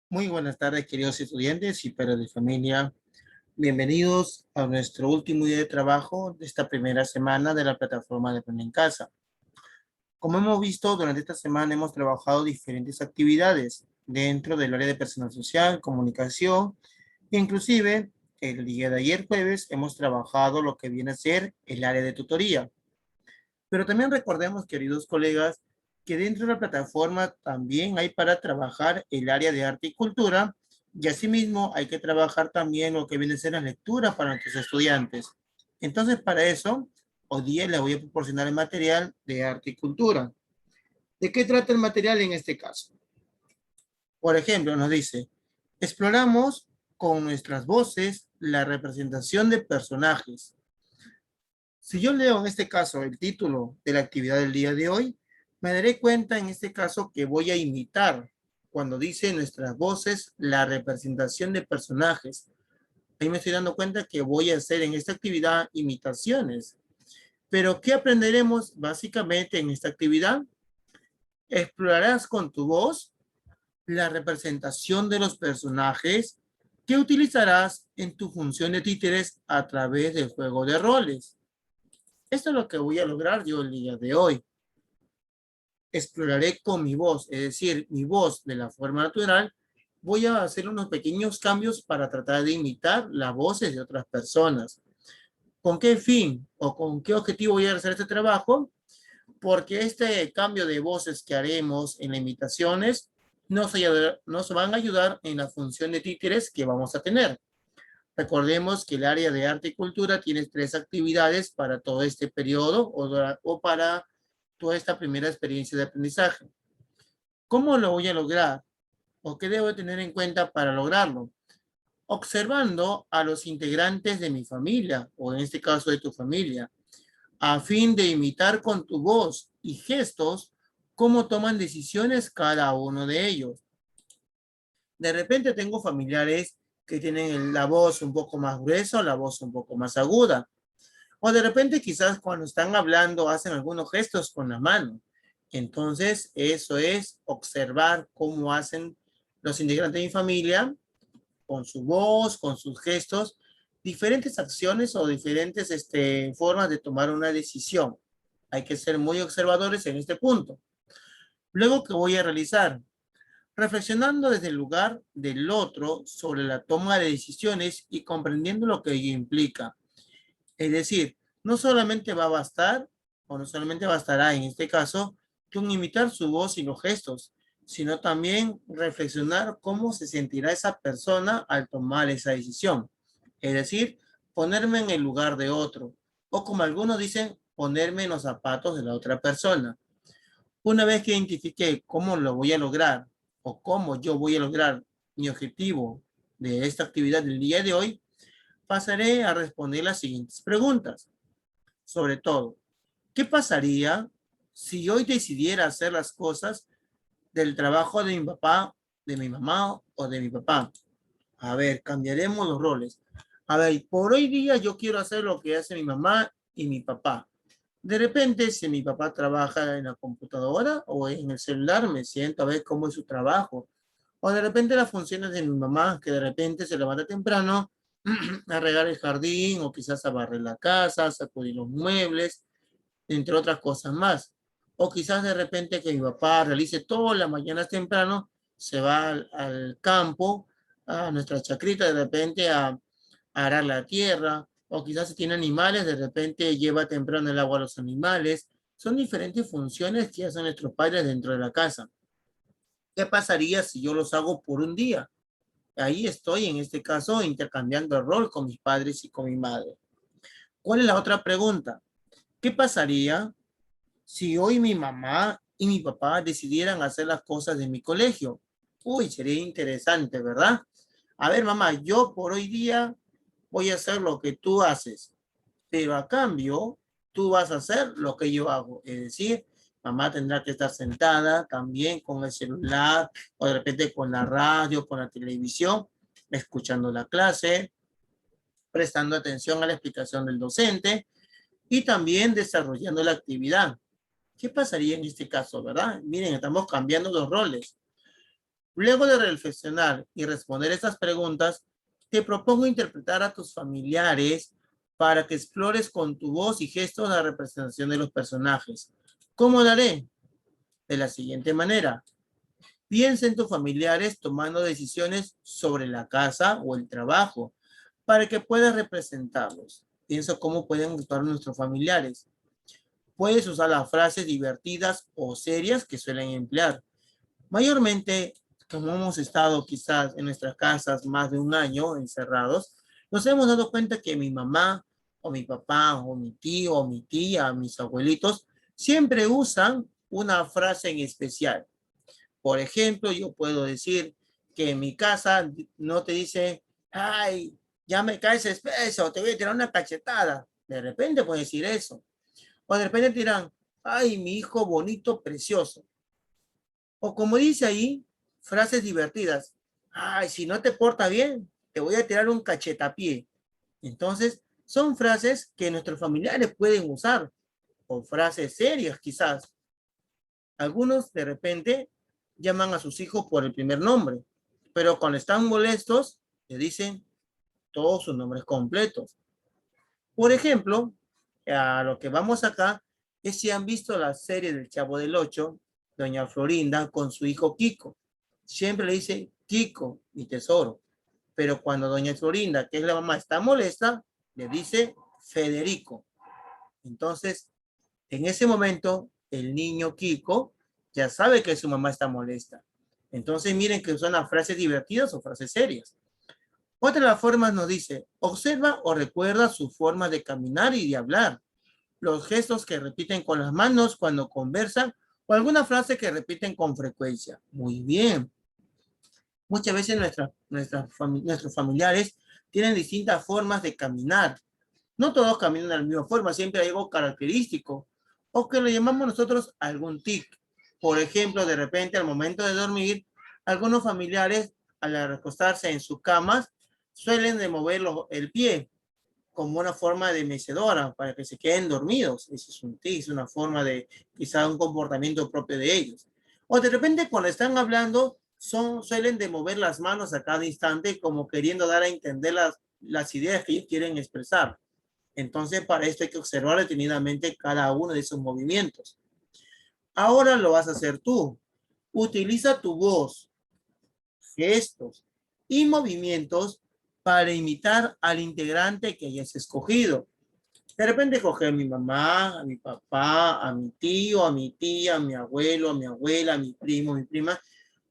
Muy buenas tardes, queridos estudiantes y padres de familia. Bienvenidos a nuestro último día de trabajo de esta primera semana de la plataforma de Aprende en Casa. Como hemos visto, durante esta semana hemos trabajado diferentes actividades dentro del área de personal social, comunicación, e inclusive el día de ayer jueves hemos trabajado lo que viene a ser el área de tutoría. Pero también recordemos, queridos colegas, que dentro de la plataforma también hay para trabajar el área de arte y cultura, y asimismo hay que trabajar también lo que viene a ser la lectura para nuestros estudiantes. Entonces, para eso, hoy día les voy a proporcionar el material de arte y cultura. ¿De qué trata el material en este caso? Por ejemplo, nos dice, exploramos con nuestras voces la representación de personajes. Si yo leo en este caso el título de la actividad del día de hoy, me daré cuenta en este caso que voy a imitar cuando dice nuestras voces la representación de personajes. Ahí me estoy dando cuenta que voy a hacer en esta actividad imitaciones. Pero ¿qué aprenderemos básicamente en esta actividad? Explorarás con tu voz la representación de los personajes que utilizarás en tu función de títeres a través del juego de roles. Esto es lo que voy a lograr yo el día de hoy. Exploraré con mi voz, es decir, mi voz de la forma natural. Voy a hacer unos pequeños cambios para tratar de imitar las voces de otras personas. ¿Con qué fin o con qué objetivo voy a hacer este trabajo? Porque este cambio de voces que haremos en las imitaciones nos van a ayudar en la función de títeres que vamos a tener. Recordemos que el área de arte y cultura tiene 3 actividades para todo este periodo o para toda esta primera experiencia de aprendizaje. ¿Cómo lo voy a lograr? ¿O qué debo tener en cuenta para lograrlo? Observando a los integrantes de mi familia, o en este caso de tu familia, a fin de imitar con tu voz y gestos cómo toman decisiones cada uno de ellos. De repente tengo familiares que tienen la voz un poco más gruesa o la voz un poco más aguda. O de repente quizás cuando están hablando hacen algunos gestos con la mano. Entonces, eso es observar cómo hacen los integrantes de mi familia con su voz, con sus gestos, diferentes acciones o diferentes formas de tomar una decisión. Hay que ser muy observadores en este punto. Luego, ¿qué voy a realizar? Reflexionando desde el lugar del otro sobre la toma de decisiones y comprendiendo lo que ello implica. Es decir, no solamente va a bastar, o no solamente bastará en este caso, con imitar su voz y los gestos, sino también reflexionar cómo se sentirá esa persona al tomar esa decisión. Es decir, ponerme en el lugar de otro, o como algunos dicen, ponerme en los zapatos de la otra persona. Una vez que identifique cómo lo voy a lograr, o cómo yo voy a lograr mi objetivo de esta actividad del día de hoy, pasaré a responder las siguientes preguntas. Sobre todo, ¿qué pasaría si hoy decidiera hacer las cosas del trabajo de mi papá, de mi mamá o de mi papá? A ver, cambiaremos los roles. A ver, por hoy día yo quiero hacer lo que hace mi mamá y mi papá. De repente, si mi papá trabaja en la computadora o en el celular, me siento a ver cómo es su trabajo. O de repente las funciones de mi mamá, que de repente se levanta temprano a regar el jardín o quizás a barrer la casa, a sacudir los muebles, entre otras cosas más. O quizás de repente que mi papá realice todas las mañanas temprano, se va al campo, a nuestra chacrita, de repente a arar la tierra, o quizás si tiene animales, de repente lleva temprano el agua a los animales. Son diferentes funciones que hacen nuestros padres dentro de la casa. ¿Qué pasaría si yo los hago por un día? Ahí estoy, en este caso, intercambiando el rol con mis padres y con mi madre. ¿Cuál es la otra pregunta? ¿Qué pasaría si hoy mi mamá y mi papá decidieran hacer las cosas de mi colegio? Uy, sería interesante, ¿verdad? A ver, mamá, yo por hoy día voy a hacer lo que tú haces, pero a cambio, tú vas a hacer lo que yo hago. Es decir, mamá tendrá que estar sentada también con el celular o de repente con la radio, con la televisión, escuchando la clase, prestando atención a la explicación del docente y también desarrollando la actividad. ¿Qué pasaría en este caso, verdad? Miren, estamos cambiando los roles. Luego de reflexionar y responder estas preguntas, te propongo interpretar a tus familiares para que explores con tu voz y gestos la representación de los personajes. ¿Cómo lo haré? De la siguiente manera. Piensa en tus familiares tomando decisiones sobre la casa o el trabajo para que puedas representarlos. Piensa cómo pueden actuar nuestros familiares. Puedes usar las frases divertidas o serias que suelen emplear. Mayormente, como hemos estado quizás en nuestras casas más de un año encerrados, nos hemos dado cuenta que mi mamá o mi papá o mi tío o mi tía, mis abuelitos, siempre usan una frase en especial. Por ejemplo, yo puedo decir que en mi casa no te dice, ay, ya me caes espeso, te voy a tirar una cachetada. De repente puede decir eso. O de repente dirán, ay, mi hijo bonito, precioso. O como dice ahí, frases divertidas. Ay, si no te porta bien, te voy a tirar un cachetapié. Entonces, son frases que nuestros familiares pueden usar. O frases serias, quizás. Algunos, de repente, llaman a sus hijos por el primer nombre. Pero cuando están molestos, le dicen todos sus nombres completos. Por ejemplo, a lo que vamos acá es si han visto la serie del Chavo del Ocho, doña Florinda con su hijo Kiko. Siempre le dice Kiko, mi tesoro. Pero cuando doña Florinda, que es la mamá, está molesta, le dice Federico. Entonces, en ese momento, el niño Kiko ya sabe que su mamá está molesta. Entonces, miren que son las frases divertidas o frases serias. Otra de las formas nos dice, observa o recuerda su forma de caminar y de hablar, los gestos que repiten con las manos cuando conversan o alguna frase que repiten con frecuencia. Muy bien. Muchas veces nuestros familiares tienen distintas formas de caminar. No todos caminan de la misma forma, siempre hay algo característico o que le llamamos nosotros algún tic. Por ejemplo, de repente al momento de dormir, algunos familiares al recostarse en sus camas suelen de mover el pie como una forma de mecedora para que se queden dormidos. Eso es un tic, es una forma de quizá un comportamiento propio de ellos. O de repente cuando están hablando suelen de mover las manos a cada instante como queriendo dar a entender las ideas que ellos quieren expresar. Entonces, para esto hay que observar detenidamente cada uno de esos movimientos. Ahora lo vas a hacer tú. Utiliza tu voz, gestos y movimientos para imitar al integrante que hayas escogido. De repente coger a mi mamá, a mi papá, a mi tío, a mi tía, a mi abuelo, a mi abuela, a mi primo, a mi prima.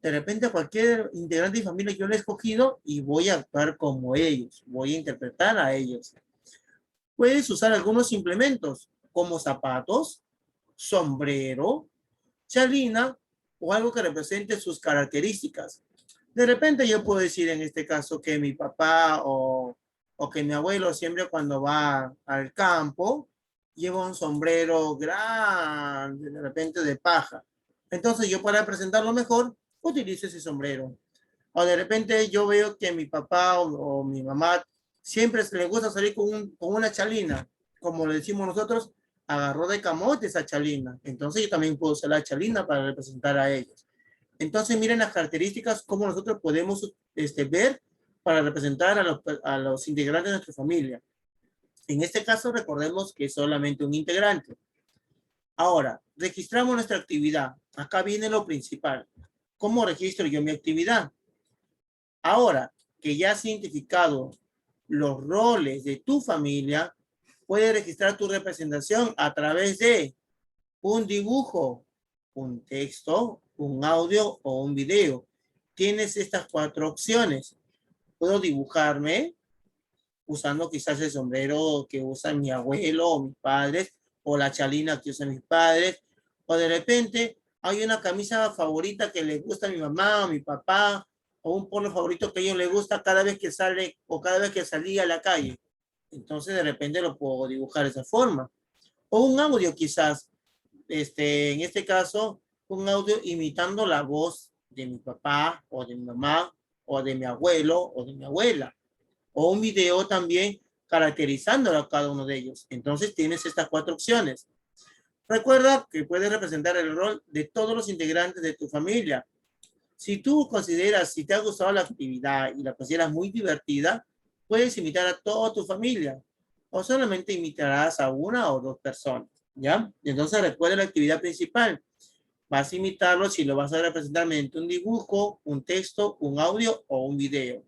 De repente a cualquier integrante de familia que yo le he escogido y voy a actuar como ellos, voy a interpretar a ellos. Puedes usar algunos implementos como zapatos, sombrero, chalina o algo que represente sus características. De repente yo puedo decir en este caso que mi papá o que mi abuelo siempre cuando va al campo lleva un sombrero grande, de repente de paja. Entonces yo para presentarlo mejor utilizo ese sombrero. O de repente yo veo que mi papá o mi mamá siempre le gusta salir con una chalina, como le decimos nosotros, agarró de camote esa chalina. Entonces yo también puedo usar la chalina para representar a ellos. Entonces miren las características, cómo nosotros podemos ver para representar a los integrantes de nuestra familia. En este caso recordemos que es solamente un integrante. Ahora, registramos nuestra actividad. Acá viene lo principal. ¿Cómo registro yo mi actividad? Ahora que ya has identificado los roles de tu familia, puedes registrar tu representación a través de un dibujo, un texto, un audio o un video. Tienes estas 4 opciones. Puedo dibujarme usando quizás el sombrero que usa mi abuelo o mis padres, o la chalina que usan mis padres, o de repente hay una camisa favorita que le gusta a mi mamá o mi papá, o un polo favorito que a ellos les gusta cada vez que sale o cada vez que salía a la calle. Entonces de repente lo puedo dibujar de esa forma. O un audio quizás, en este caso, un audio imitando la voz de mi papá o de mi mamá o de mi abuelo o de mi abuela. O un video también caracterizándolo a cada uno de ellos. Entonces tienes estas 4 opciones. Recuerda que puedes representar el rol de todos los integrantes de tu familia. Si tú consideras, si te ha gustado la actividad y la consideras muy divertida, puedes invitar a toda tu familia o solamente invitarás a una o dos personas, ¿ya? Entonces recuerda la actividad principal. Vas a imitarlo si lo vas a representar mediante un dibujo, un texto, un audio o un video.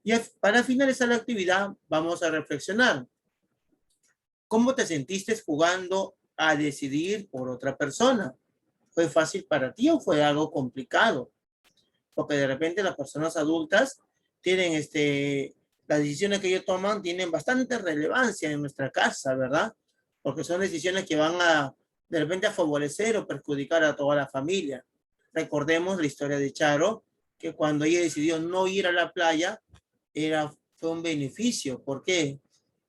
Y para finalizar la actividad, vamos a reflexionar. ¿Cómo te sentiste jugando a decidir por otra persona? ¿Fue fácil para ti o fue algo complicado? Porque de repente las personas adultas tienen las decisiones que ellos toman tienen bastante relevancia en nuestra casa, ¿verdad? Porque son decisiones que van de repente a favorecer o perjudicar a toda la familia. Recordemos la historia de Charo, que cuando ella decidió no ir a la playa, fue un beneficio. ¿Por qué?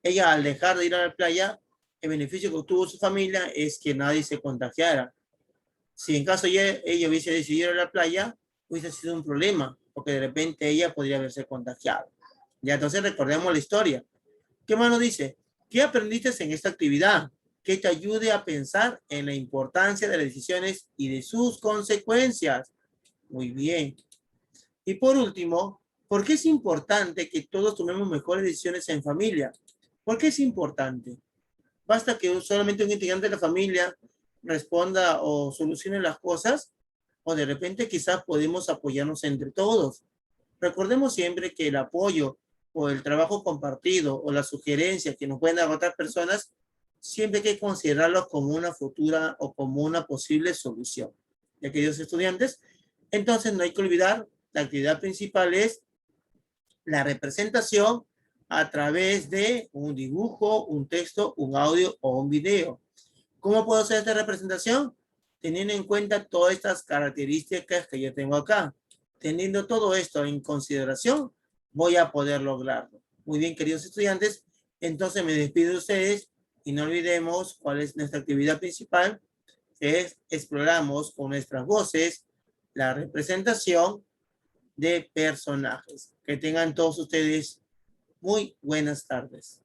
Ella al dejar de ir a la playa, el beneficio que obtuvo su familia es que nadie se contagiara. Si en caso ella hubiese decidido ir a la playa, hubiese sido un problema, porque de repente ella podría haberse contagiado. Ya, entonces recordemos la historia. ¿Qué más nos dice? ¿Qué aprendiste en esta actividad? Que te ayude a pensar en la importancia de las decisiones y de sus consecuencias. Muy bien. Y por último, ¿por qué es importante que todos tomemos mejores decisiones en familia? ¿Por qué es importante? Basta que solamente un integrante de la familia responda o solucione las cosas, o de repente quizás podemos apoyarnos entre todos. Recordemos siempre que el apoyo o el trabajo compartido o la sugerencia que nos pueden dar otras personas, siempre hay que considerarlos como una futura o como una posible solución. Ya queridos estudiantes, entonces no hay que olvidar, la actividad principal es la representación a través de un dibujo, un texto, un audio o un video. ¿Cómo puedo hacer esta representación? Teniendo en cuenta todas estas características que yo tengo acá. Teniendo todo esto en consideración, voy a poder lograrlo. Muy bien, queridos estudiantes, entonces me despido de ustedes y no olvidemos cuál es nuestra actividad principal, que es exploramos con nuestras voces la representación de personajes. Que tengan todos ustedes muy buenas tardes.